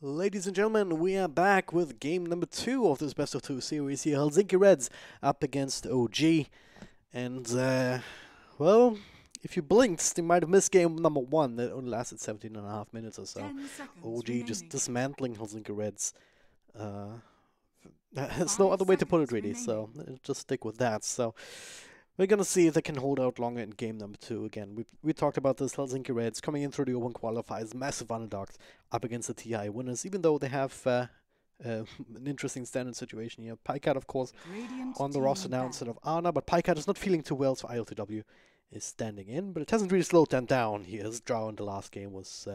Ladies and gentlemen, we are back with game number 2 of this best of 2 series here. Helsinki Reds up against OG. And, well, if you blinked, you might have missed game number 1 that only lasted 17.5 minutes or so. OG just dismantling Helsinki Reds. There's no other way to put it, really, so just stick with that. So we're gonna see if they can hold out longer in game number 2 again. We talked about this. Helsinki Reds coming in through the open qualifiers, massive underdogs up against the TI winners, even though they have an interesting standard situation here. Pycat, of course, on the roster now instead of Arna, but Pycat is not feeling too well, so ILTW is standing in, but it hasn't really slowed them down here. His draw in the last game was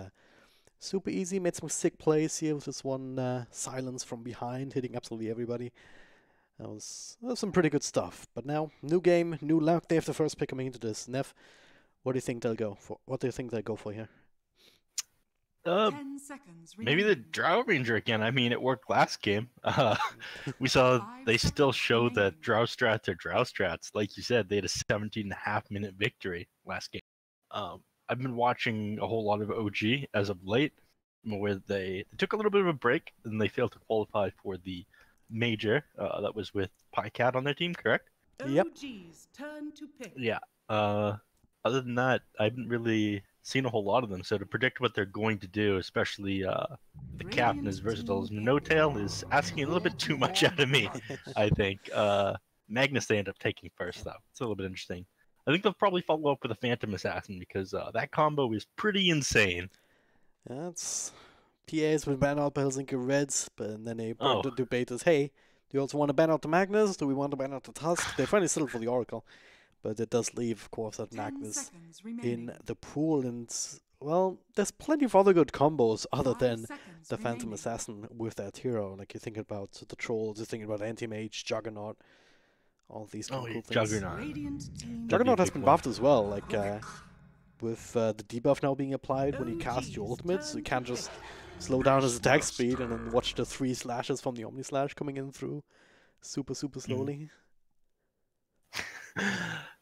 super easy, made some sick plays here with this one silence from behind, hitting absolutely everybody. That was some pretty good stuff. But now, new game, new luck. They have the first pick coming into this. Neff, what do you think they'll go for? What do you think they'll go for here? 10 seconds maybe the Drow Ranger again. I mean, it worked last game. We saw they still show that Drow strats are Drow strats. Like you said, they had a 17.5-minute victory last game. I've been watching a whole lot of OG as of late, where they took a little bit of a break and they failed to qualify for the major that was with Pycat on their team, correct? Yep. OG's turn to pick. Yeah. Other than that, I haven't really seen a whole lot of them. So to predict what they're going to do, especially the captain as versatile as No-Tail, is asking a little bit too much out of me, I think. Magnus they end up taking first, though. It's a little bit interesting. I think they'll probably follow up with a Phantom Assassin because that combo is pretty insane. That's PA's been banned out by Helsinki Reds, but then they brought the debate as, hey, do you also want to ban out the Magnus? Do we want to ban out the Tusk? They finally settled for the Oracle, but it does leave, of course, that Magnus in the pool. And, well, there's plenty of other good combos other than the Phantom Assassin with that hero. Like, you're thinking about the Trolls, you're thinking about Anti-Mage, Juggernaut, all these cool things. Juggernaut has been buffed as well, like, with the debuff now being applied when you cast your ultimate, so you can't just slow down his attack speed and then watch the 3 slashes from the Omni Slash coming in through super slowly.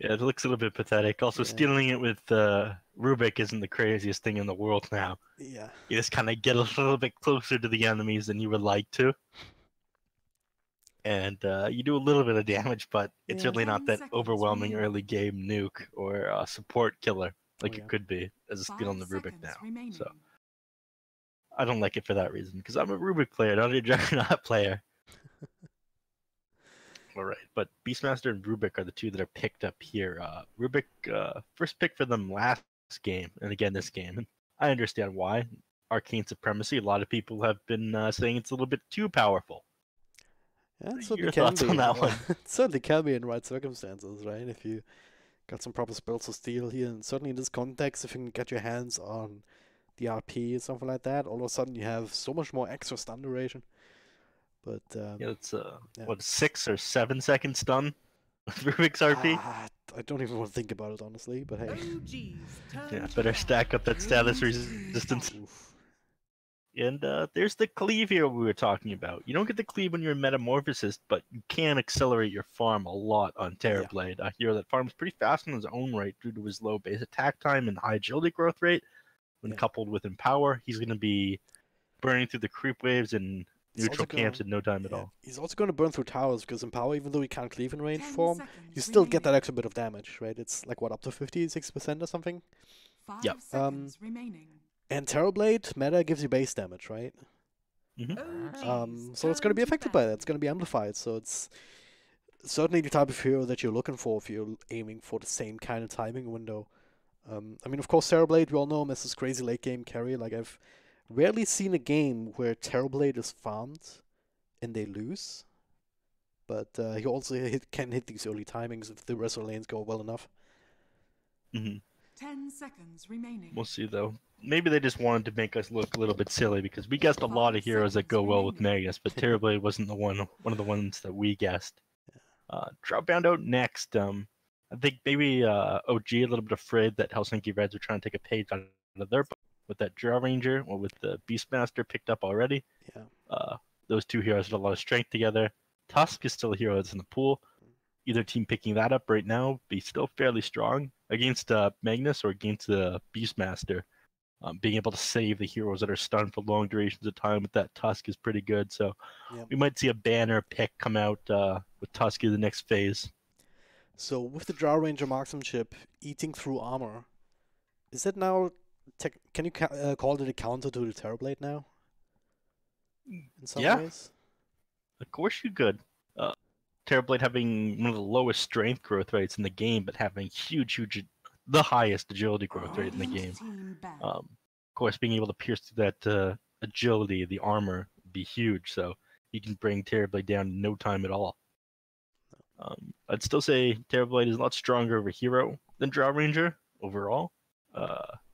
Yeah, it looks a little bit pathetic. Also, stealing it with Rubik isn't the craziest thing in the world now. Yeah. You just kind of get a little bit closer to the enemies than you would like to. And you do a little bit of damage, but it's really not that overwhelming early game nuke or support killer like it could be as a steal on the Rubik now. So I don't like it for that reason, because I'm a Rubik player, not a Juggernaut player. Alright, but Beastmaster and Rubik are the two that are picked up here. Rubik, first pick for them last game, and again this game. I understand why. Arcane Supremacy, a lot of people have been saying it's a little bit too powerful. Yeah, it certainly Your can thoughts be. on that one? It certainly can be in right circumstances, right? If you got some proper spells to steal here, and certainly in this context, if you can get your hands on the RP or something like that, all of a sudden you have so much more extra stun duration. But yeah, it's what, 6 or 7 second stun with Rubik's RP? I don't even want to think about it, honestly, but hey. Yeah, better stack up that status resistance. And there's the cleave here we were talking about. You don't get the cleave when you're a Metamorphosis, but you can accelerate your farm a lot on Terrorblade. A hero that farms pretty fast in his own right due to his low base attack time and high agility growth rate. When coupled with Empower, he's going to be burning through the creep waves and neutral camps in no time at all. He's also going to burn through towers, because Empower, even though he can't cleave in range form, you still get that extra bit of damage, right? It's like, what, up to 56% or something? Yep. And Terrorblade meta gives you base damage, right? So it's going to be affected by that. It's going to be amplified. So it's certainly the type of hero that you're looking for if you're aiming for the same kind of timing window. I mean, of course, Terrorblade, we all know him as this crazy late game carry. Like, I've rarely seen a game where Terrorblade is farmed and they lose. But he also can hit these early timings if the rest of the lanes go well enough. 10 seconds remaining. We'll see, though. Maybe they just wanted to make us look a little bit silly, because we guessed a lot of heroes that go well with Magus, but Terrorblade wasn't one of the ones that we guessed. Dropbound out next. I think maybe OG a little bit afraid that Helsinki Reds are trying to take a page out of their book with that Drow Ranger or with the Beastmaster picked up already. Yeah. Those two heroes have a lot of strength together. Tusk is still a hero that's in the pool. Either team picking that up right now be still fairly strong against Magnus or against the Beastmaster. Being able to save the heroes that are stunned for long durations of time with that Tusk is pretty good. So we might see a banner pick come out with Tusk in the next phase. So with the Drow Ranger marksmanship eating through armor, is it now? Can you call it a counter to the Terrorblade now? In some ways. Of course you could. Terrorblade having one of the lowest strength growth rates in the game, but having the highest agility growth rate in the game. Of course, being able to pierce through that agility, the armor, would be huge. So you can bring Terrorblade down in no time at all. I'd still say Terrorblade is a lot stronger of a hero than Drow Ranger overall.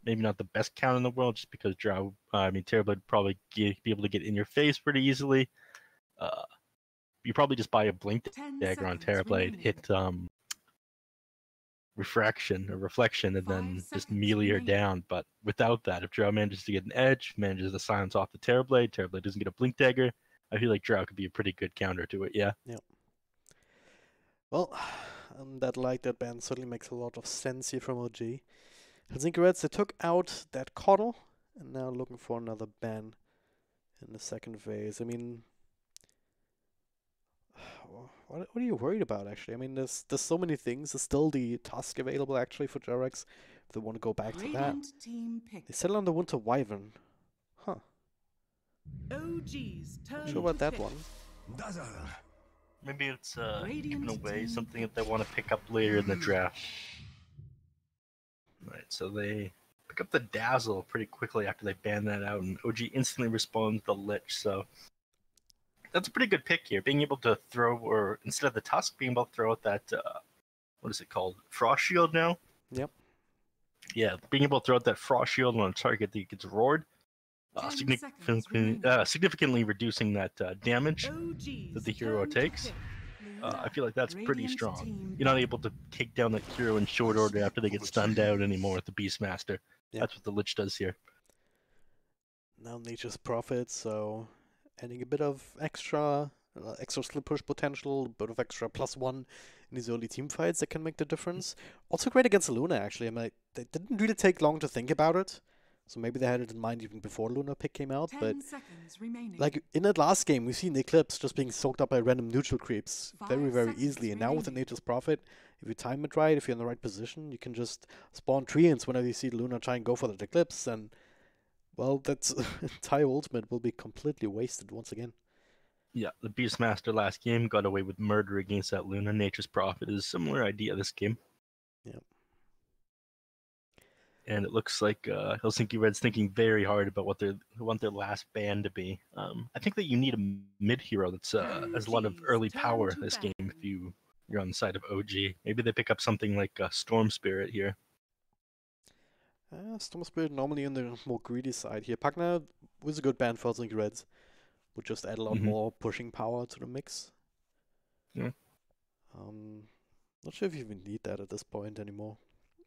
Maybe not the best count in the world, just because Terrorblade would probably be able to get in your face pretty easily. You probably just buy a blink dagger on Terrorblade, hit refraction or reflection, and then just melee her down. But without that, if Drow manages to get an edge, manages to silence off the Terrorblade doesn't get a blink dagger, I feel like Drow could be a pretty good counter to it, yeah. Well, that ban certainly makes a lot of sense here from OG. Helsinki Reds, they took out that Coddle, and now looking for another ban in the second phase. I mean, what are you worried about, actually? I mean, there's so many things. There's still the Tusk available, actually, for Jarex, if they want to go back to that. They settle on the Winter Wyvern. Huh. OG's turn. Not sure about that one. Maybe it's giving away something that they want to pick up later in the draft. Right, so they pick up the Dazzle pretty quickly after they ban that out, and OG instantly responds the Lich, so that's a pretty good pick here. Being able to throw, or instead of the Tusk, being able to throw out that, what is it called? Frost Shield now? Yep. Yeah, being able to throw out that Frost Shield on a target that gets roared, significantly reducing that damage that the hero takes. I feel like that's pretty strong. You're not able to take down that hero in short order after they get stunned out anymore with the Beastmaster. Yep. That's what the Lich does here. Now Nature's Prophet, so adding a bit of extra slip push potential, a bit of extra +1 in these early team fights that can make the difference. Also great against Luna, actually. I mean, they didn't really take long to think about it. So maybe they had it in mind even before Luna pick came out, but like in that last game, we've seen Eclipse just being soaked up by random neutral creeps very, very easily. And now with the Nature's Prophet, if you time it right, if you're in the right position, you can just spawn treants whenever you see Luna try and go for that Eclipse, and well, that entire ultimate will be completely wasted once again. Yeah, the Beastmaster last game got away with murder against that Luna. Nature's Prophet is a similar idea this game. Yeah. And it looks like Helsinki Reds thinking very hard about what they want their last ban to be. I think that you need a mid hero that's has a lot of early power this game if you're on the side of OG. Maybe they pick up something like Storm Spirit here. Storm Spirit normally on the more greedy side here. Pagna was a good ban for Helsinki Reds. Would just add a lot more pushing power to the mix. Yeah. Not sure if you even need that at this point anymore.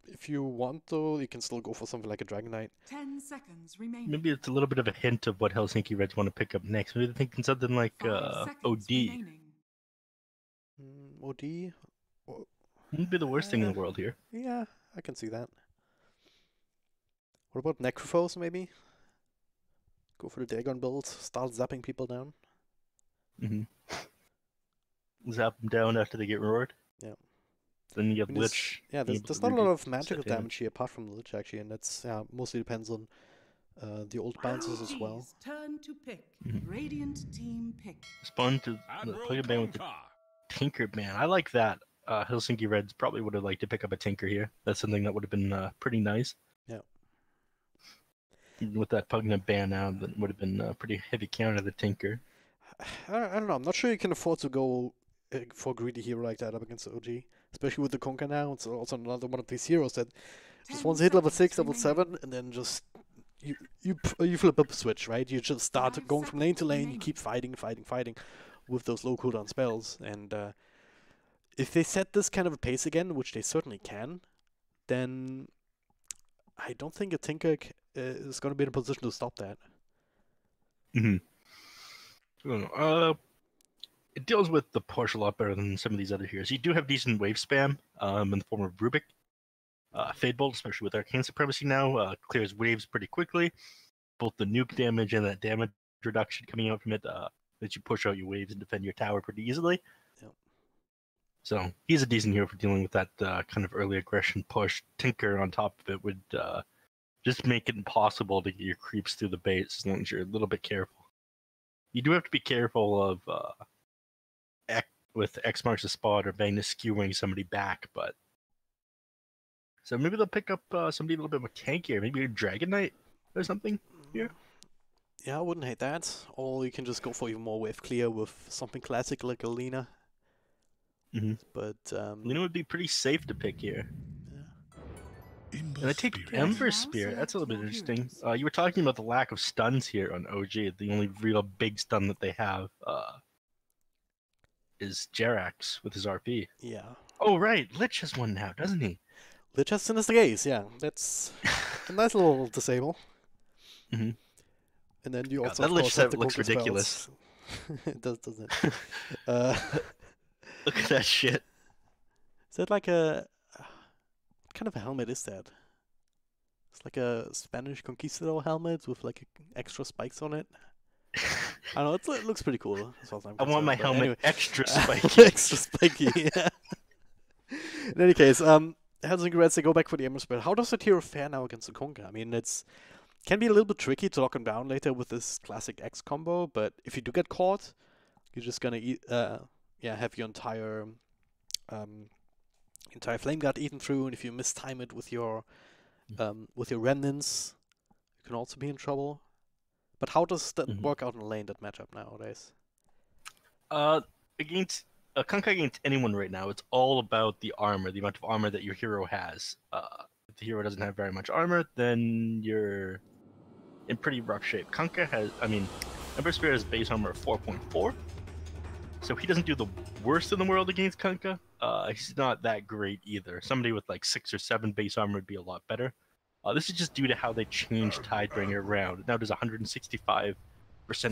If you want, though, you can still go for something like a Dragon Knight. 10 seconds remaining. Maybe it's a little bit of a hint of what Helsinki Reds want to pick up next. Maybe they're thinking something like OD. OD? Wouldn't be the worst thing in the world here. Yeah, I can see that. What about Necrophos, maybe? Go for the Dagon build, start zapping people down. Zap them down after they get roared. Yeah. Then you have Lich. Yeah, there's not a lot of magical damage here apart from the Lich, actually, and that's mostly depends on the old bounces as well. Turn to pick. Radiant team pick. Spawn to play a ban with the Tinker ban. I like that. Helsinki Reds probably would have liked to pick up a Tinker here. That's something that would have been pretty nice. Yeah. Even with that Pugna ban out, that would have been a pretty heavy counter to the Tinker. I don't know. I'm not sure you can afford to go for a greedy hero like that up against OG. Especially with the Conquer now. It's also another one of these heroes that just wants to hit level 6, level 7, and then just you flip up a switch, right? You just start going from lane to lane, you keep fighting with those low cooldown spells. And if they set this kind of a pace again, which they certainly can, then I don't think a Tinker is going to be in a position to stop that. It deals with the push a lot better than some of these other heroes. You do have decent wave spam in the form of Rubik, Fade Bolt, especially with Arcane Supremacy now, clears waves pretty quickly. Both the nuke damage and that damage reduction coming out from it lets you push out your waves and defend your tower pretty easily. Yep. So he's a decent hero for dealing with that kind of early aggression push. Tinker on top of it would just make it impossible to get your creeps through the base as long as you're a little bit careful. You do have to be careful of with X marks the spot or Magnus skewing somebody back, but so maybe they'll pick up somebody a little bit more tankier, maybe a Dragon Knight or something here. Yeah, I wouldn't hate that. Or you can just go for even more wave clear with something classic like a Lina. But Lina would be pretty safe to pick here. Yeah. And I take Ember Spear. That's a little bit interesting. You were talking about the lack of stuns here on OG. The only real big stun that they have is Jerax with his RP. Yeah. Oh right, Lich has one now, doesn't he? Lich has Sinister Gaze, yeah. That's a nice little disable. And then you also that of Lich course have set the looks Conquer ridiculous. spells. It does, doesn't it? Look at that shit. Is that like a... What kind of a helmet is that? It's like a Spanish conquistador helmet with like extra spikes on it. I don't know, it looks pretty cool. As far as I'm I want my concerned, but helmet anyway. extra spiky. Extra spiky, yeah. In any case, Helsinki Reds, they go back for the Ember Spear. How does the hero fare now against the Conquer? I mean, can be a little bit tricky to lock him down later with this classic X combo, but if you do get caught, you're just gonna have your entire Flame Guard eaten through, and if you mistime it with your remnants, you can also be in trouble. But how does that work out in lane, that matchup nowadays? Against a Kunkka against anyone right now, it's all about the armor, the amount of armor that your hero has. If the hero doesn't have very much armor, then you're in pretty rough shape. Kunkka has, Ember Spear has base armor of 4.4, so he doesn't do the worst in the world against Kunkka. He's not that great either. Somebody with like 6 or 7 base armor would be a lot better. This is just due to how they changed Tidebringer around. It now does 165%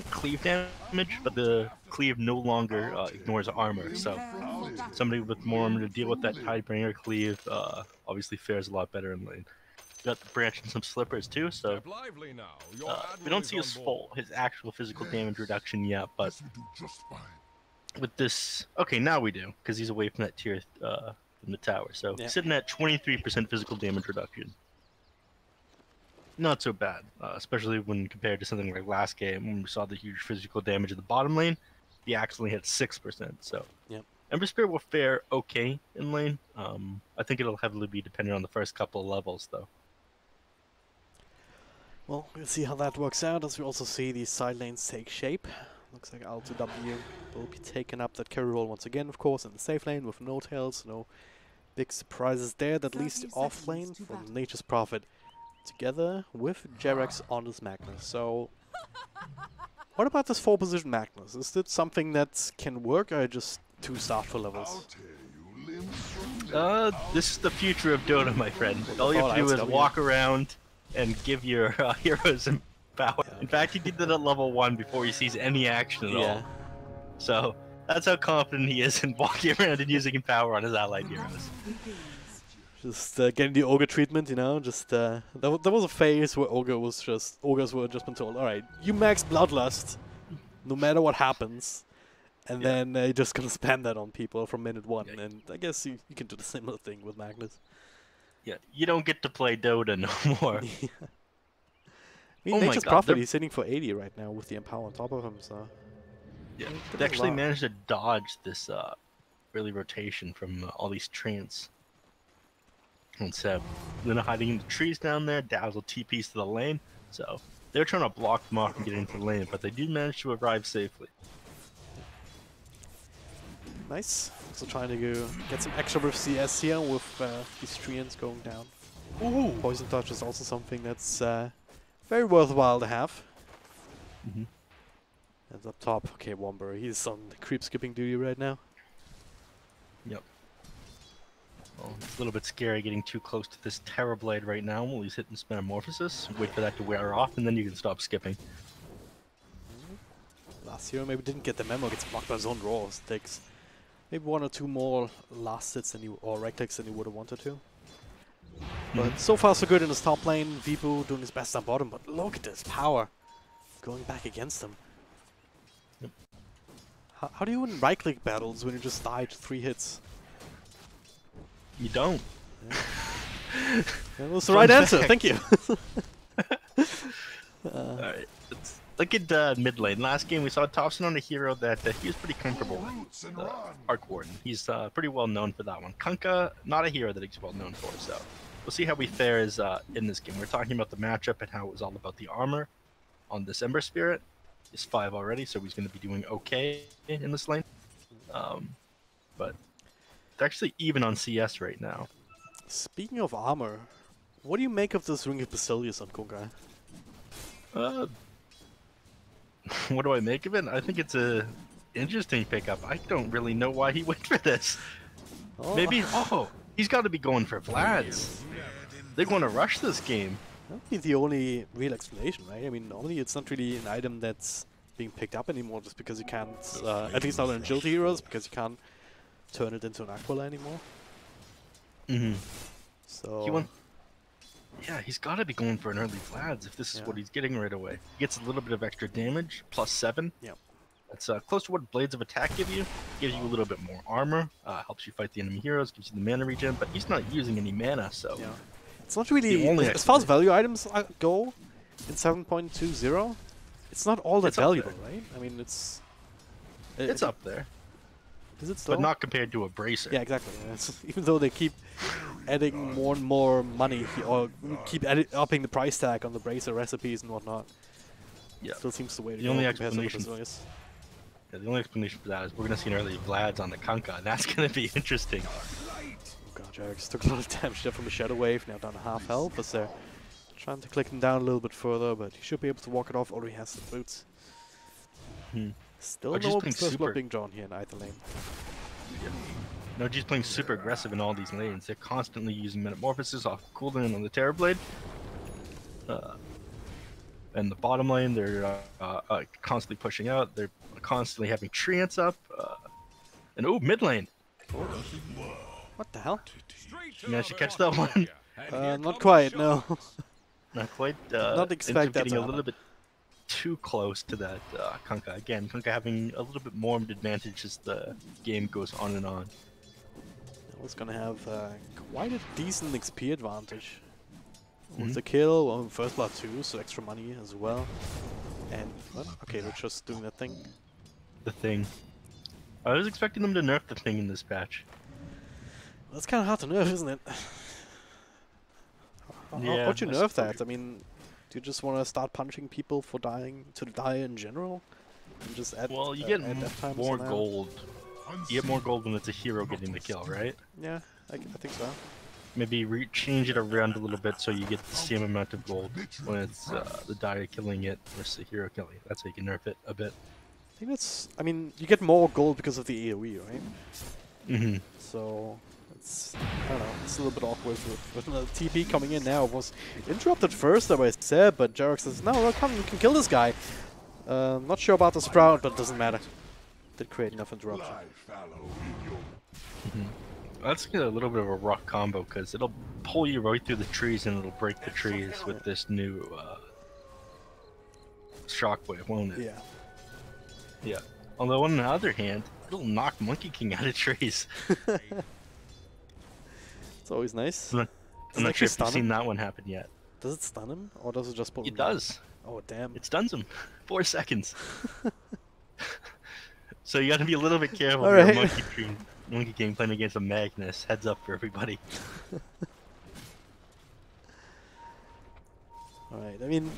cleave damage, but the cleave no longer ignores armor. So somebody with more armor to deal with that Tidebringer cleave obviously fares a lot better in lane. Got the branch and some slippers too, so we don't see his actual physical damage reduction yet, but with this, okay, now we do, because he's away from that tier from the tower. So sitting at 23% physical damage reduction. Not so bad, especially when compared to something like last game when we saw the huge physical damage in the bottom lane. He actually hit 6%, so Ember Spear will fare okay in lane. I think it'll heavily be dependent on the first couple of levels, though. Well, we'll see how that works out, as we also see these side lanes take shape. Looks like L2W will be taking up that carry role once again, of course, in the safe lane with no tails, no big surprises there, that leaves the off lane from Nature's Prophet together with Jerax on his Magnus. So, what about this 4-position Magnus? Is that something that can work, or just too soft for levels? This is the future of Dota, my friend. All you have to do is walk around and give your heroes some power. Yeah, okay. In fact, he did that at level 1 before he sees any action at all. So, that's how confident he is in walking around and using power on his allied heroes. Just getting the Ogre treatment, you know, just there was a phase where Ogres were just been told, alright, you max Bloodlust, no matter what happens, and then you're just gonna spam that on people from minute 1, and I guess you can do the similar thing with Magnus. Yeah, you don't get to play Dota no more. I mean, Nature's Prophet, he's sitting for 80 right now with the Empower on top of him, so... Yeah, they actually managed to dodge this early rotation from all these treants. And so, Lina hiding in the trees down there, Dazzle TPs to the lane, so they're trying to block them off and get into the lane, but they do manage to arrive safely. Nice. Also trying to get some extra with CS here with these treants going down. Ooh. Poison Touch is also something that's very worthwhile to have. And up top, okay, Womber, he's on creep skipping duty right now. Yep. Well, it's a little bit scary getting too close to this Terrorblade right now while he's hitting Metamorphosis. Wait for that to wear off, and then you can stop skipping. Last hero maybe didn't get the memo, gets blocked by his own draws. Takes maybe 1 or 2 more last hits or right clicks than he would have wanted to. But so far so good in his top lane. Vibu doing his best on bottom, but look at this power going back against him. Yep. How do you win right-click battles when you just died 3 hits? You don't. Yeah. That was the right answer, thank you. Alright, let's look at mid lane. Last game we saw Thompson on a hero that he was pretty comfortable with. Arc Warden. He's pretty well known for that one. Kunkka, not a hero that he's well known for, so we'll see how we fare as, in this game. We're talking about the matchup and how it was all about the armor on this Ember Spirit. He's 5 already, so he's going to be doing okay in this lane. But it's actually even on CS right now. Speaking of armor, what do you make of this Ring of Basilius on Kunkka? What do I make of it? I think it's a interesting pickup. I don't really know why he went for this. Oh. Maybe, he's got to be going for Vlad's. They're going to rush this game. That would be the only real explanation, right? I mean, normally it's not really an item that's being picked up anymore just because you can't, at least not in agility heroes, because you can't turn it into an Aquila anymore. So... Yeah, he's got to be going for an early Vlad's if this is what he's getting right away. He gets a little bit of extra damage, +7. Yep. That's close to what Blades of Attack give you. Gives you a little bit more armor, helps you fight the enemy heroes, gives you the mana regen, but he's not using any mana, so... Yeah. It's not really... As far as value items go in 7.20, it's not all that valuable, right? I mean, it's... It's up there. Is it still? But not compared to a Bracer. Yeah, exactly. Even though they keep adding more and more money, or keep upping the price tag on the Bracer recipes and whatnot. Yeah. Still seems the way to the go. only explanation. Yeah, the only explanation for that is we're gonna see an early Vlad's on the Kunkka, and that's gonna be interesting. Oh god, Jarex took a lot of damage there from the Shadow Wave, now down to half health, as they're trying to click him down a little bit further, but he should be able to walk it off, already has the boots. Still no first blood being drawn here in either lane. Yeah. No, G's playing super aggressive in all these lanes. They're constantly using Metamorphosis off cooldown on the Terrorblade. And the bottom lane, they're constantly pushing out. They're constantly having treants up. And mid lane. What the hell? You managed to catch that one? Not quite, no. Not quite. Not expect that getting a little bit too close to that Kunkka. Again, Kunkka having a little bit more advantage as the game goes on and on. I was gonna have quite a decent XP advantage. With the kill, on first blood too, so extra money as well. And, what? Okay, they're just doing that thing. The thing. I was expecting them to nerf the thing in this patch. Well, that's kind of hard to nerf, isn't it? How'd you nerf that? I mean, do you just want to start punching people for dying to die in general? And just add, well, you get more somehow? Gold. You get more gold when it's a hero getting the kill, right? Yeah, I think so. Maybe change it around a little bit so you get the same amount of gold when it's the Dire killing it versus the hero killing it. That's how you can nerf it a bit. I think that's... I mean, you get more gold because of the AoE, right? So... It's, I don't know, it's a little bit awkward with the TP coming in now. It was interrupted first, as I said, but Jarek says, no, come, we can kill this guy. Not sure about the Sprout, but it doesn't matter. Did create enough interruption. That's a little bit of a rough combo, because it'll pull you right through the trees and it'll break the trees with this new shockwave, won't it? Yeah. Yeah. Although on the other hand, it'll knock Monkey King out of trees. It's always nice. I'm not sure if you've seen that one happen yet. Does it stun him, or does it just put him It does. Oh, damn. It stuns him. 4 seconds. So you gotta be a little bit careful All if right. you're Monkey King playing against a Magnus. Heads up for everybody. Alright, I mean,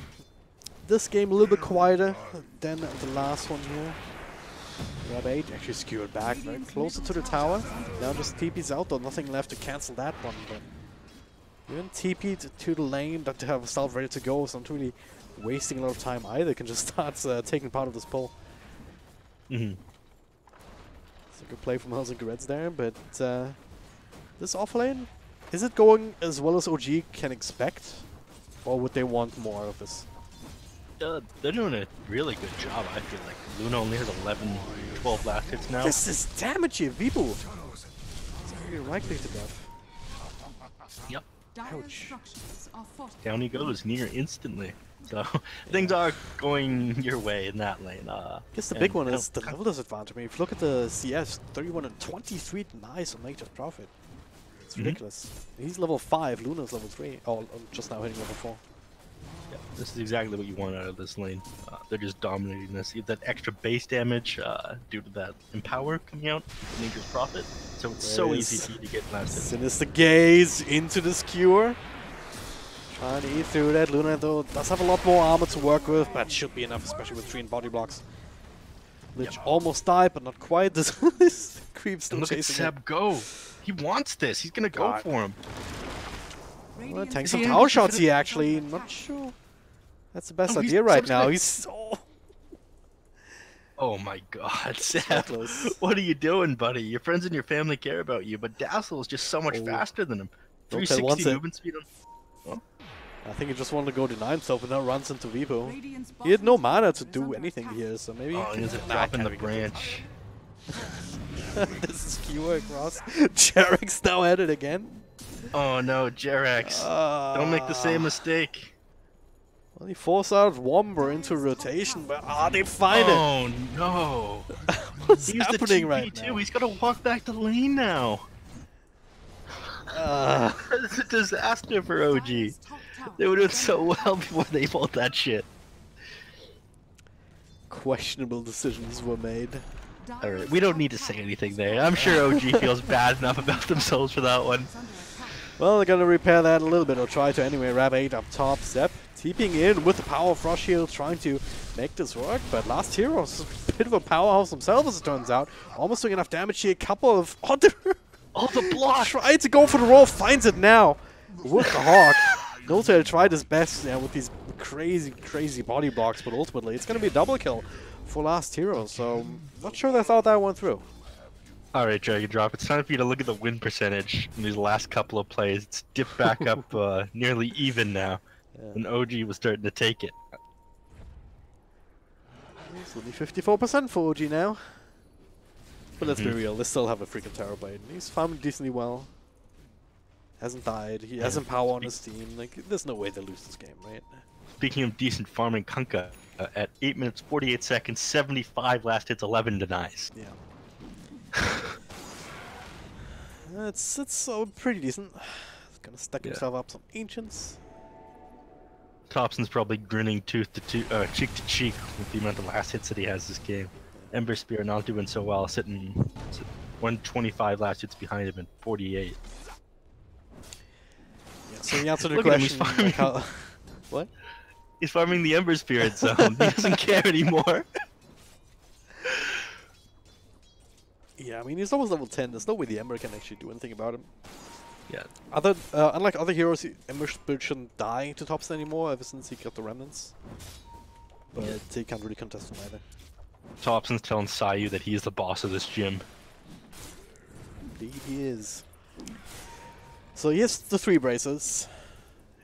this game a little bit quieter than the last one here. Grab 8 actually skewered back, right closer to the tower. Now just TP's out, though nothing left to cancel that one. But even TP'd to the lane that they have self ready to go, so not really wasting a lot of time either. Can just start taking part of this pull. It's a good play from HREDS Game's there, but this offlane, is it going as well as OG can expect? Or would they want more out of this? They're doing a really good job, I feel like. Luna only has 11, 12 last hits now. This is damage here, Vibu! It's already right click to death. Yep. Dire's structures are fortified. Down he goes, near instantly. So things are going your way in that lane. I guess the big one is the level disadvantage. I mean, if you look at the CS, 31 and 23 denies on Nature's Prophet. It's ridiculous. He's level 5, Luna's level 3. Oh, I'm just now hitting level 4. Yeah, this is exactly what you want out of this lane. They're just dominating this. You get that extra base damage due to that Empower coming out, Nature's Prophet. So it's so easy for you to get blasted. Sinister Gaze into the skewer. Trying to eat through that. Luna, though, does have a lot more armor to work with, but should be enough, especially with 3 body blocks. Lich almost died, but not quite. This creep still Look at chasing Seb go. He wants this. He's gonna go for him. Well, tank some tower shots here, actually. Not sure that's the best idea right now. He's so... Oh my god, Seb. What are you doing, buddy? Your friends and your family care about you, but Dazzle is just so much faster than him. 360 movement speed on... I think he just wanted to go deny himself and now runs into Vipo. He had no mana to do anything here, so maybe... Oh, he ends up dropping the branch. This is skewer across. Jarek's now at it again. Oh no, Jarex. Don't make the same mistake. Well, he forced out Womber into rotation, but they find it. Oh no. What's happening right now? He's got to walk back to lane now. It's a disaster for OG. They were doing so well before they pulled that shit. Questionable decisions were made. Alright, we don't need to say anything there. I'm sure OG feels bad enough about themselves for that one. Well, they're gonna repair that a little bit, or try to anyway. Rab 8 up top, Zep TPing in with the power of Frost Shield, trying to make this work, but Last Hero's a bit of a powerhouse himself, as it turns out. Almost doing enough damage here, a couple of other... Oh, the block! Tried to go for the roll, finds it now with the Hawk. Noltail tried his best with these crazy body blocks, but ultimately it's going to be a double kill for Last Hero, so not sure they thought that went through. Alright, Drag and Drop, it's time for you to look at the win percentage in these last couple of plays. It's dipped back up nearly even now, and OG was starting to take it. It's only 54% for OG now. But let's be real, they still have a freaking Terrorblade. He's farming decently well. Hasn't died. He has power on his team. Like, there's no way they lose this game, right? Speaking of decent farming, Kunkka at 8 minutes 48 seconds, 75 last hits, 11 denies. Yeah. it's pretty decent. He's gonna stack himself up some ancients. Thompson's probably grinning cheek to cheek with the amount of last hits that he has this game. Ember Spear not doing so well, sitting 125 last hits behind him and 48. Yeah, so the answer to the question, like how, what? He's farming the Ember Spirit zone. He doesn't care anymore. Yeah, I mean he's almost level 10. There's no way the Ember can actually do anything about him. Yeah. Unlike other heroes, Ember Spirit shouldn't die to Thompson anymore ever since he got the remnants. But he can't really contest him either. Thompson's telling Sayu that he's the boss of this gym. Indeed he is. So he has the 3 braces.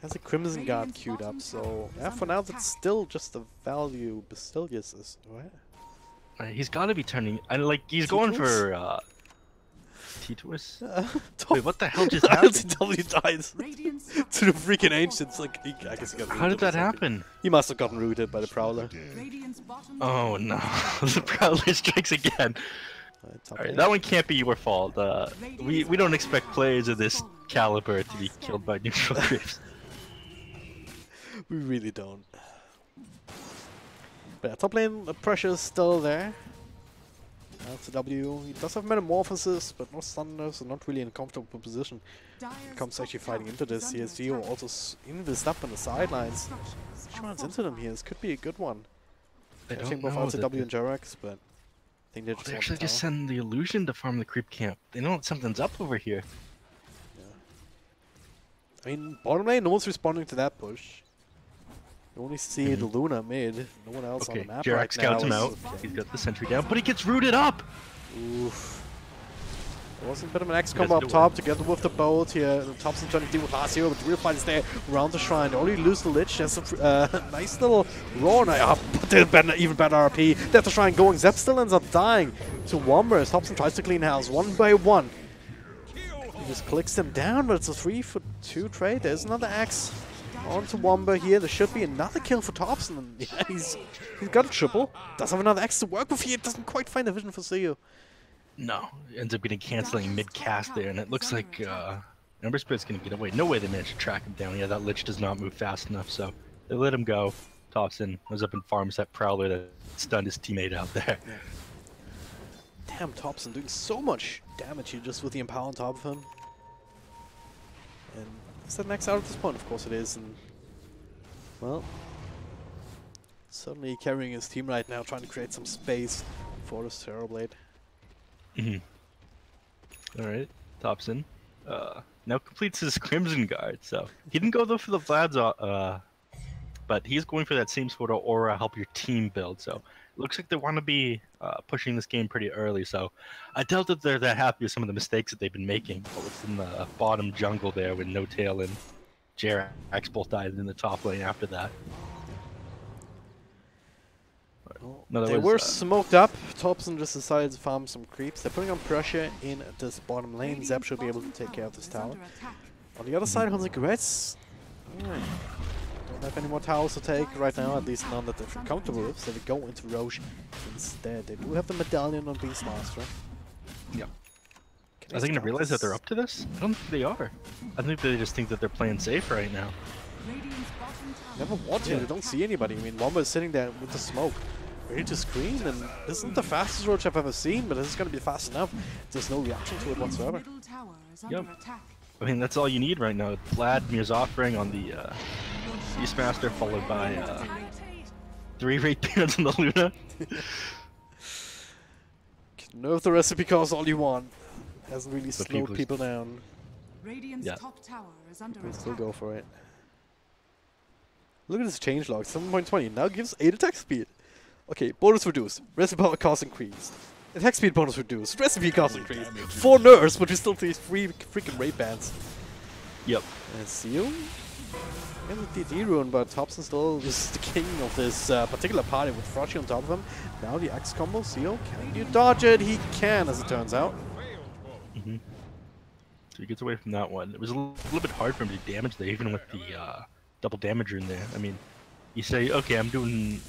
Has a Crimson Guard queued up, so yeah, for now that's still just the value Basilius is. What? He's got to be turning. He's going for T-Twist. Wait, what the hell just happened? LTW dies to the freaking ancients. Like, I guess he got. How did that happen? He must have gotten rooted by the Prowler. Oh no! The Prowler strikes again. Alright, that one can't be your fault. We don't expect players of this caliber to be killed by neutral creeps. We really don't. But yeah, top lane, the pressure's still there. LTW, he does have Metamorphosis, but no Thunder, so not really in a comfortable position. Comes actually fighting into this. CSGO also invis up on the sidelines. Which runs into them here? This could be a good one. I think both LTW and Jarex, but I think they actually just send the illusion to farm the creep camp. They know something's up over here. Yeah. I mean, bottom lane, no one's responding to that push. You only see the Luna mid, no one else on the map Jarex right scouts him out. He's got the sentry down, but he gets rooted up! Oof. There was a bit of an X combo up top together with the bolt here. Thompson trying to deal with Last Hero, but the real fight is there around the shrine. They only lose the Lich. There's a nice little roar now. But even better RP. There's the shrine going. Zep still ends up dying to Womber as Thompson tries to clean house one by one. He just clicks them down, but it's a 3-for-2 trade. There's another axe onto Womber here. There should be another kill for Thompson. And yeah, he's got a triple. Does have another axe to work with here. Doesn't quite find the vision for Seo. No, ends up getting canceling mid-cast there, and it looks like Number Spirit's going to get away. No way they managed to track him down. Yeah, that Lich does not move fast enough, so they let him go. Thompson was up and farms that Prowler that stunned his teammate out there. Yeah. Damn, Thompson doing so much damage here just with the Empower on top of him. And is that next out at this point? Of course it is. And well, certainly carrying his team right now, trying to create some space for this Terrorblade. Alright, Thompson now completes his Crimson Guard, so he didn't go though for the Vlad's, but he's going for that same sort of aura, help your team build, so it looks like they want to be pushing this game pretty early, so I doubt that they're that happy with some of the mistakes that they've been making. But what's in the bottom jungle there with No Tail and Jerax both died in the top lane after that. Well, they were smoked up. Thompson just decided to farm some creeps. They're putting on pressure in this bottom lane. Zeb should be able to take care of this tower. On the other side, Helsinki Reds don't have any more towers to take right now, at least none that they're comfortable with, so they go into Roche instead. They do have the medallion on Beastmaster. Yep. Are they going to realize that they're up to this? I don't think they are. I think they just think that they're playing safe right now. Never want to. They don't see anybody. I mean, Womba is sitting there with the smoke, ready to screen, and this isn't the fastest Roach I've ever seen, but this is going to be fast enough. There's no reaction to it whatsoever. Yep. I mean, that's all you need right now. Vladimir's offering on the Beastmaster, followed by 3 Wraith Barons on the Luna. Can nerf the recipe cost all you want. Hasn't really slowed people down. Yeah. We'll still go for it. Look at this changelog, 7.20, now gives 8 attack speed. Okay, bonus reduced, recipe power cost increased. Attack speed bonus reduced, recipe cost increased. 4 nerfs, but we still see 3 freaking raid bans. Yep. And Seal? And the DD rune, but Thompson still is the king of this particular party with Frosty on top of him. Now the X combo, Seal, can you dodge it? He can, as it turns out. So he gets away from that one. It was a little bit hard for him to do damage there, even with the double damage rune there. I mean, you say, okay, I'm doing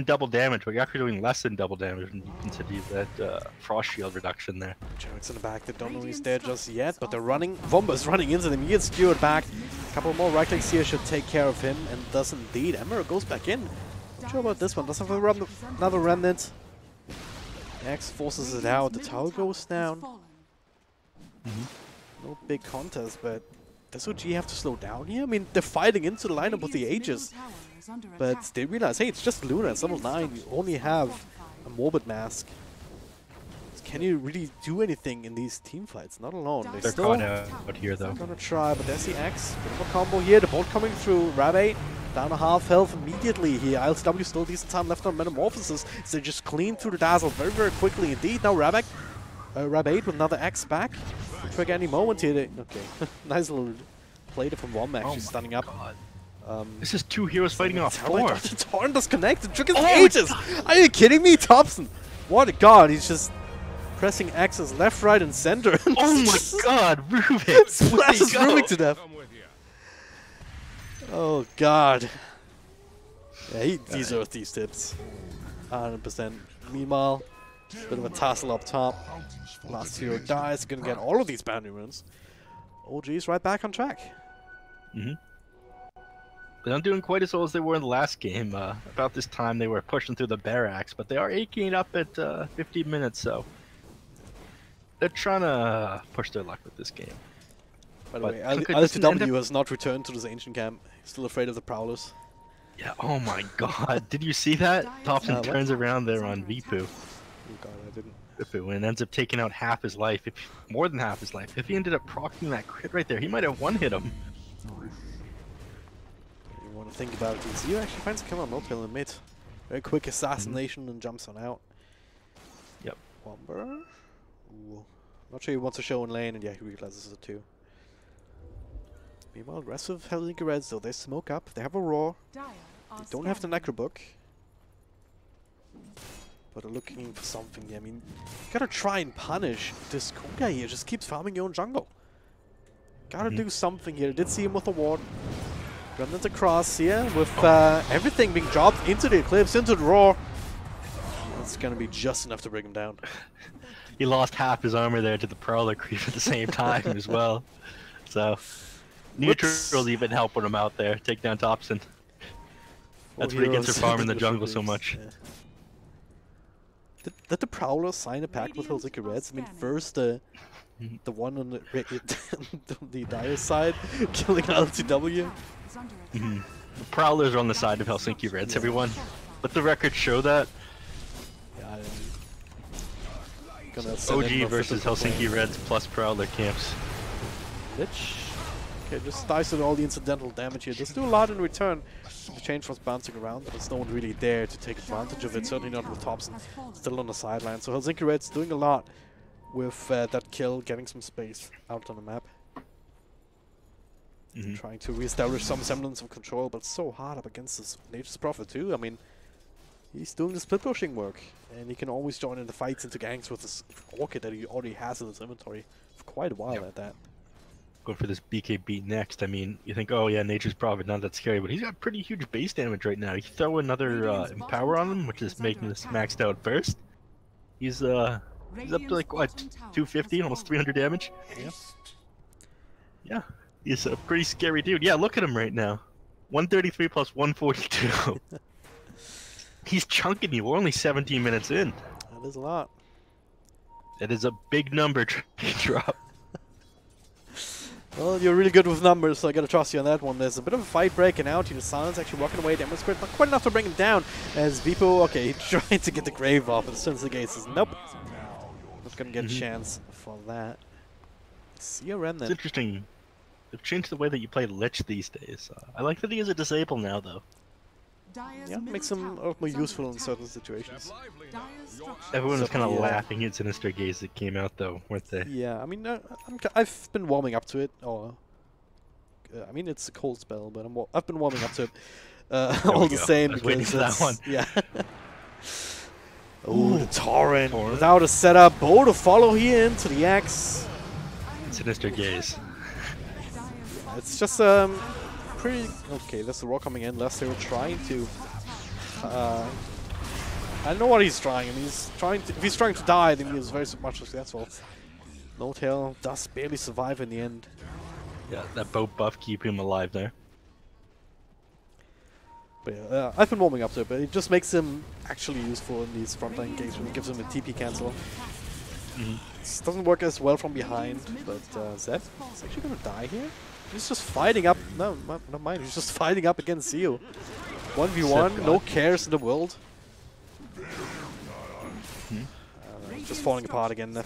double damage, but you're actually doing less than double damage when you consider that frost shield reduction there. Jarrett's in the back, they don't know he's there just yet, but they're running. Vomba's running into them, he gets skewered back. A couple more right clicks here should take care of him, and does indeed. Emperor goes back in. Not sure about this one, does have another remnant. X forces it out, the tower goes down. No big contest, but does OG have to slow down here? I mean, they're fighting into the lineup with the Aegis, but they realize, hey, it's just Luna, it's level 9, you only have a Morbid Mask. Can you really do anything in these team fights? Not alone. They're caught out here, though. Gonna try, but there's the X. Bit of a combo here, the bolt coming through. Rabate down to half health immediately here. ILCW still decent time left on Metamorphosis, so they just clean through the Dazzle very, very quickly indeed. Now Rabate with another X back. Trigger any moment here. Okay, nice little play from Wom actually standing up. This is 2 heroes fighting off 4. The Torn disconnected. Triggers Aegis. Are you kidding me, Thompson? What a god! He's just pressing X's left, right, and center. Oh my god, Rubik! Splashes Rubik to death. Oh god. Yeah, he deserves these tips. 100%. Meanwhile, bit of a tassel up top. Last hero dies, gonna get all of these boundary runes. OG's right back on track. They're not doing quite as well as they were in the last game. About this time they were pushing through the barracks, but they are aching up at 15 minutes, so they're trying to push their luck with this game. By the way, ILCW has not returned to this ancient camp. He's still afraid of the Prowlers. Yeah, oh my god. Did you see that? Thompson turns around there on Vipu. Oh god, I didn't. And ends up taking out half his life, more than half his life. If he ended up proccing that crit right there, he might have one-hit him. You want to think about it. Zio actually finds a kill on Motel in mid. Very quick assassination and jumps on out. Yep. Womber. Ooh. Not sure he wants to show in lane, and yeah, he realizes it too. Meanwhile, rest of Helsinki Reds, though, they smoke up. They have a roar. They don't have the Necro Book. But are looking for something. I mean, you gotta try and punish this Kuga here. Just keeps farming your own jungle. Gotta do something here. Did see him with the ward. Remnant across here with everything being dropped into the Eclipse, into the Roar. It's gonna be just enough to bring him down. He lost half his armor there to the Prowler creep at the same time as well. So, neutrals even helping him out there. Take down Thompson. That's what he gets for farming the jungle so much. Yeah. Did the Prowler sign a pact with Helsinki Reds? I mean, first the one on the Dire side killing LTW. The Prowlers are on the side of Helsinki Reds, everyone. Let the record show that. Yeah, OG versus Helsinki Reds plus Prowler camps. Lich. Okay, just dies with all the incidental damage here. Does do a lot in return. The change was bouncing around, but there's no one really there to take advantage of it. Certainly not with Thompson still on the sideline. So Helsinki Reds doing a lot with that kill, getting some space out on the map. Trying to reestablish some semblance of control, but so hard up against this Nature's Prophet too. I mean, he's doing the split pushing work, and he can always join in the fights into ganks with this orchid that he already has in his inventory for quite a while at that. Going for this BKB next. I mean, you think, oh yeah, Nature's Prophet, not that scary, but he's got pretty huge base damage right now. You throw another Empower on him, which is making this maxed out first. He's up to like what, 250, almost 300 damage. Yeah. Yeah. He's a pretty scary dude. Yeah, look at him right now. 133 plus 142. He's chunking you. We're only 17 minutes in. That is a lot. That is a big number to drop. Well, you're really good with numbers, so I gotta trust you on that one. There's a bit of a fight breaking out here. Silence actually walking away. Demon Spirit not quite enough to bring him down. As Vipo, okay, he tried to get the grave off, but as soon as the gate says nope. Not gonna get a chance for that. See a remnant. It's interesting. They've changed the way that you play Lich these days. I like that he is a disable now, though. Yeah, makes him a lot more useful in certain situations. Everyone was kind of laughing at Sinister Gaze that came out, though, weren't they? Yeah, I mean, I've been warming up to it. Or, I mean, it's a cold spell, but I've been warming up to it. All the same, because that one. Yeah. Oh, the Torrent without a setup. Bow to follow here into the Axe. Sinister Gaze. It's just pretty okay. There's the rock coming in. Last they were trying to. I don't know what he's trying. I mean, he's trying to. If he's trying to die, then he was very much successful. No Tail does barely survive in the end. Yeah, that bow buff keeping him alive there. But yeah, I've been warming up to it, but it just makes him actually useful in these frontline games when it gives him a TP cancel. This doesn't work as well from behind, but Zed is actually gonna die here. He's just fighting up. No, not mine. He's just fighting up against Zio. 1v1, no cares in the world. Just falling apart again.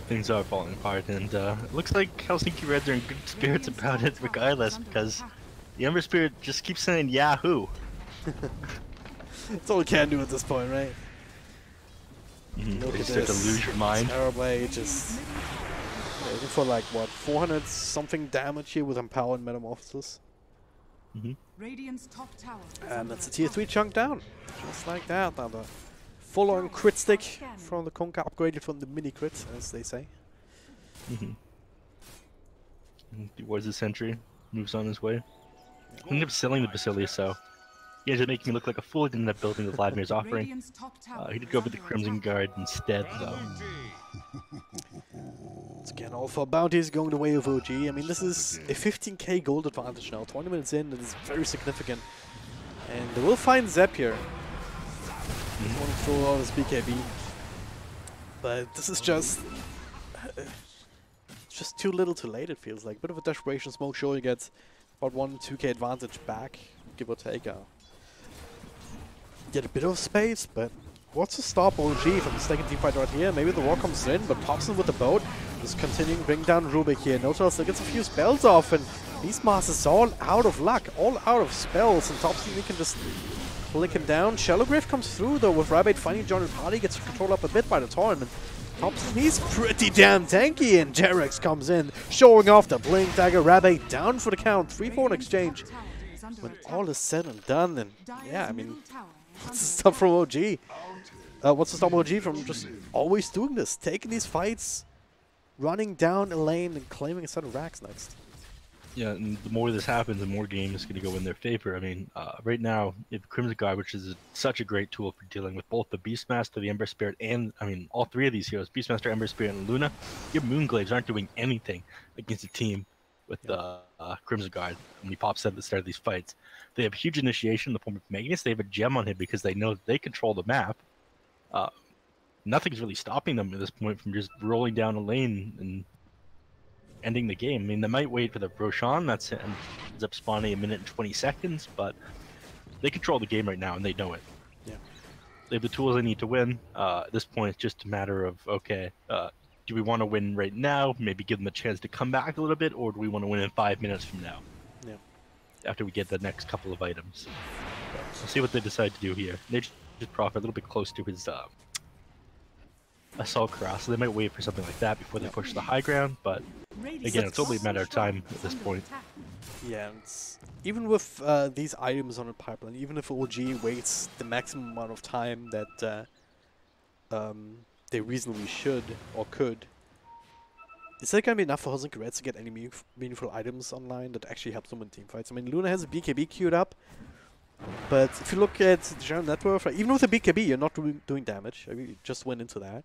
Things are falling apart, and it looks like Helsinki Reds are in good spirits about it regardless, because the Ember Spirit just keeps saying Yahoo! That's all we can do at this point, right? You start to lose your mind. Terrorblade just looking for like what, 400 something damage here with Empower and Metamorphosis. And that's a tier 3 chunk down. Just like that. Now the full-on crit stick from the Konka, upgraded from the mini crit, as they say. Towards the sentry, moves on his way. He ended up selling the Basilius, so he ended up making him look like a fool. He didn't end up building the Vladimir's offering. He did go with the Crimson Guard instead, though. Once again, all for bounties going the way of OG. I mean, this is a 15k gold advantage now. 20 minutes in, it is very significant. And they will find Zep here. He's want to throw out his BKB. But this is just too little too late, it feels like. Bit of a desperation smoke show. He gets about 1-2k advantage back, give or take. Get a bit of space, but what's to stop OG from the second team fight right here? Maybe the war comes in, but Thompson with the boat is continuing, bring down Rubik here. Notal still gets a few spells off, and Beastmaster's all out of luck, all out of spells, and Thompson can just click him down. Shallowgrave comes through though with Rabbit finding John and Party, gets controlled up a bit by the Torrent. And Thompson, he's pretty damn tanky, and Jerex comes in, showing off the Blink Dagger. Rabbit down for the count, 3-4 in exchange. When all is said and done, then yeah, I mean, what's to stop from OG? What's to stop OG from just always doing this, taking these fights running down a lane and claiming a set of racks next. Yeah, and the more this happens, the more game is going to go in their favor. I mean, right now, you have Crimson Guard, which is such a great tool for dealing with both the Beastmaster, the Ember Spirit, and, I mean, all three of these heroes, Beastmaster, Ember Spirit, and Luna. Your Moonglaives aren't doing anything against a team with Crimson Guard when he pops up at the start of these fights. They have huge initiation in the form of Magnus. They have a gem on him because they know they control the map. Nothing's really stopping them at this point from just rolling down a lane and ending the game. I mean, they might wait for the Roshan. That's ends up spawning 1 minute and 20 seconds, but they control the game right now, and they know it. Yeah. They have the tools they need to win. At this point, it's just a matter of, okay, do we want to win right now, maybe give them a chance to come back a little bit, or do we want to win in 5 minutes from now? Yeah. After we get the next couple of items. We'll see what they decide to do here. They just profit a little bit close to his Assault Cross, so they might wait for something like that before they push the high ground, but again, it's only a matter of time at this point. Yeah, even with these items on the pipeline, even if OG waits the maximum amount of time that they reasonably should or could, is that going to be enough for Helsinki Reds to get any meaningful items online that actually help them in teamfights? I mean, Luna has a BKB queued up, but if you look at the general net worth, even with a BKB, you're not doing damage. I mean, you just went into that.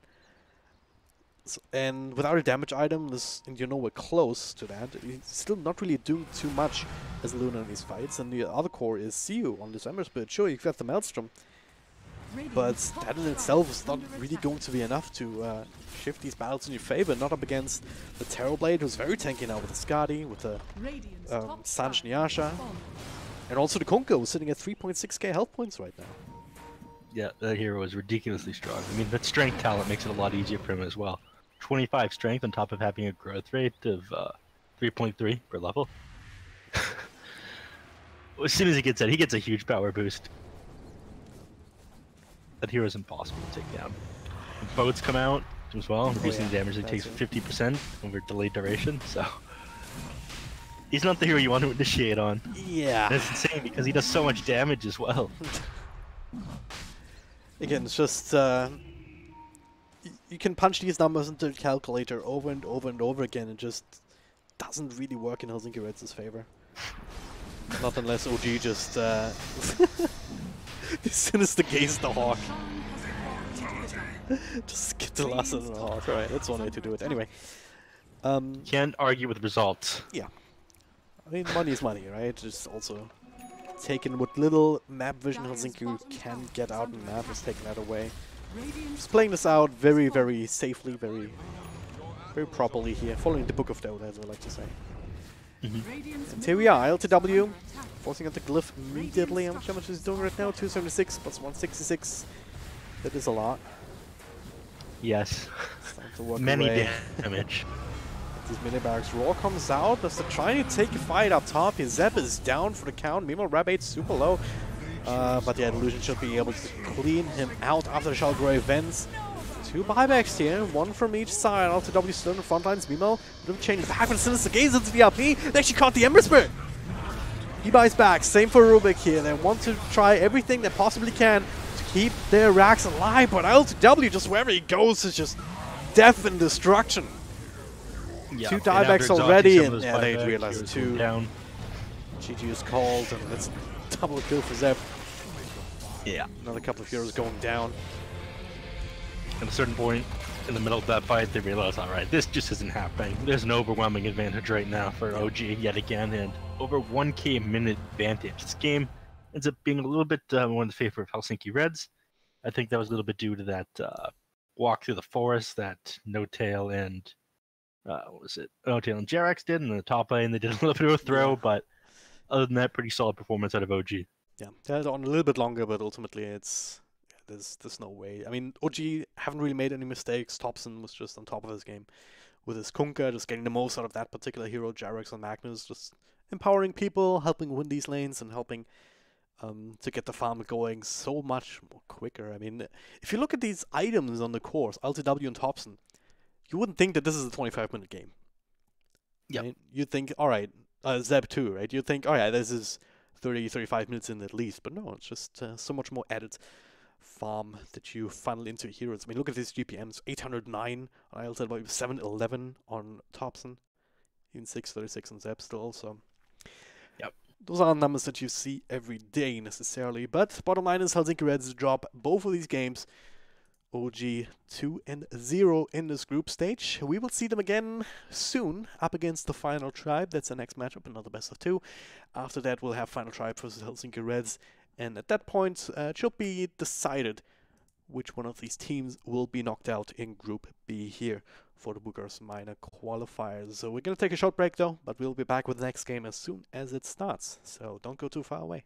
So, and without a damage item, and you're nowhere close to that, you're still not really doing too much as Luna in these fights. And the other core is Siu on this Ember Spirit. Sure, you've got the Maelstrom, but that in itself is not really going to be enough to shift these battles in your favor. Not up against the Terrorblade, who's very tanky now with the Skadi, with the Sanj Nyasha, and also the Kunkka, who's sitting at 3.6k health points right now. Yeah, that hero is ridiculously strong. I mean, that strength talent makes it a lot easier for him as well. 25 strength on top of having a growth rate of 3.3 per level. As soon as he gets that, he gets a huge power boost. That hero is impossible to take down. And boats come out as well, reducing the damage that takes 50% over delayed duration, so... He's not the hero you want to initiate on. Yeah. That's insane because he does so much damage as well. Again, it's just... you can punch these numbers into the calculator over and over and over again, and just doesn't really work in Helsinki Reds' favor. Not unless OG just sinister gaze the Hawk. Just get the last of the Hawk. Alright, that's one way to do it. Anyway. Can't argue with results. Yeah. I mean, money is money, right? Just also taking what little map vision Helsinki can get out in the map is taking that away. Just playing this out very, very safely, very properly here, following the Book of Dota, as I like to say. And here we are, LTW, forcing out the glyph immediately. How much is he doing right now? 276 plus 166. That is a lot. Yes. Many damage. These mini barracks roar comes out as they're trying to take a fight up top. His Zep is down for the count. Meanwhile, Rabate's super low. But yeah, Illusion should be able to clean him out after the Shalgrave vents. 2 buybacks here, 1 from each side. LTW still in the front lines. Meanwhile, a bit of change back when Sinister Gaze into the RP. They actually caught the Ember Spirit. He buys back. Same for Rubik here. They want to try everything they possibly can to keep their racks alive. But LTW, just wherever he goes, is just death and destruction. Yeah, 2 diebacks already, and yeah, they buyback, realized 2. Down. GG is called, and that's double kill for Zep. Yeah. Another couple of heroes going down. At a certain point in the middle of that fight, they realize, alright, this just isn't happening. There's an overwhelming advantage right now for OG yet again, and over 1k minute advantage. This game ends up being a little bit more in the favor of Helsinki Reds. I think that was a little bit due to that walk through the forest that No Tail and what was it? No Tail and Jerax did, and in the top lane they did a little bit of a throw, but other than that, pretty solid performance out of OG. Yeah, they held on a little bit longer, but ultimately it's there's no way. I mean, OG haven't really made any mistakes. Thompson was just on top of his game with his Kunkka, just getting the most out of that particular hero. Jerax and Magnus just empowering people, helping win these lanes, and helping to get the farm going so much more quicker. I mean, if you look at these items on the course, LTW and Thompson, you wouldn't think that this is a 25-minute game. Yeah. Right? You'd think, all right, Zeb too, right? You'd think, oh yeah, this is 30, 35 minutes in at least. But no, it's just so much more added farm that you funnel into heroes. I mean, look at these GPMs, 809 on IL-7, 711 on Thompson, even 636 on Zeb still, so... Yep. Those aren't numbers that you see every day necessarily, but bottom line is Helsinki Reds drop both of these games. OG 2-0 in this group stage. We will see them again soon up against the Final Tribe. That's the next matchup, another best of 2. After that, we'll have Final Tribe versus Helsinki Reds, and at that point, it should be decided which one of these teams will be knocked out in Group B here for the Bucharest Minor qualifiers. So we're going to take a short break though, but we'll be back with the next game as soon as it starts. So don't go too far away.